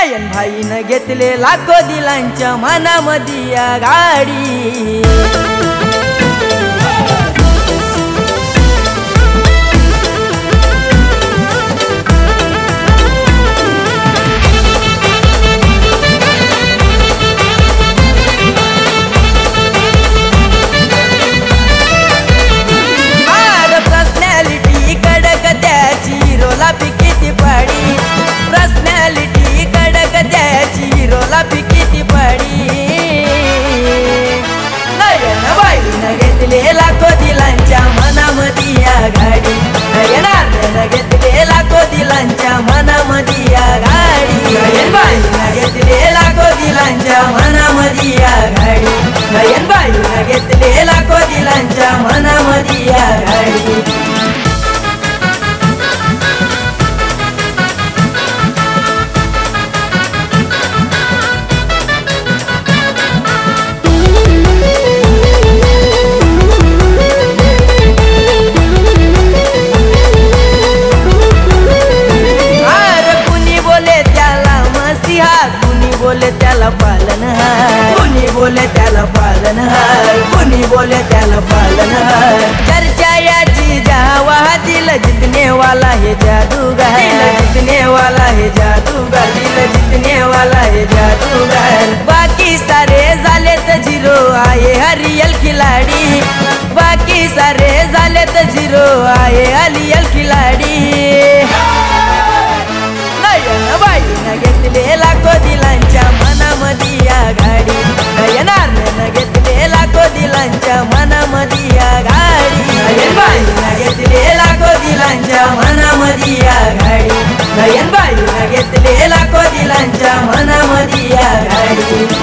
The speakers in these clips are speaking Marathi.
नयन भाईनं घेतले लाखो दिलांच्या मनामध्ये या गाडी। पर्सनॅलिटी कडक त्याची रोला पिकिती पाडी, पर्सनॅलिटी कडक त्याची रोला पिकिती पाडी। नयन बाईनं घेतले लाखो दिलांच्या मनामध्ये या गाडी, नयनानं घेतले लाखो दिलांच्या मनामध्ये या गाडी। नयन बाईनं घेतले लाखो दिलांच्या मनामध्ये या गाडी, नयन बाईनं घेतले लाखो दिलांच्या मनामध्ये या गाडी। बोले त्याला पालनहार, कुणी बोले त्याला पालनहार, कुणी बोले त्याला पालनहार। चर्चा याची जहां दिल जितने वाला है जादूगर, दिल जितने वाला है जादूगर, दिल जितने वाला है जादूगर। बाकी सारे झाले तर झिरो आहे हा रियल खिलाडी, बाकी सारे झाले तर झिरो आहे हा रियल खिलाडी। नयन बाईनं घेतले लाखो दिलांच्या मनामध्ये या गाडी, नयनानं घेतले लाखो दिलांच्या मनामध्ये या गाडी। नयन बाईनं घेतले लाखो दिलांच्या मनामध्ये या गाडी, नयन बाईनं घेतले लाखो दिलांच्या मनामध्ये या गाडी।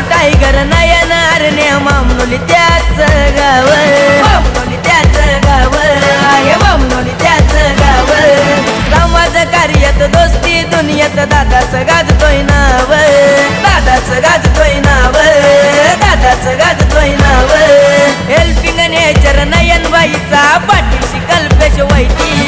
टायगर नयन अरण्य मामनोली त्याच गाव, मामनोली त्याच गाव आहे, मामनोली त्याच गाव। समाज कार्यात दोस्ती दुनियेत दादाचं गाजतोय नाव, दादाचं गाजतोय नाव, दादाचं गाजतोय नाव। हेल्पिंग नेचर नयन बाईचा पाठीशी कल्पेश वैती,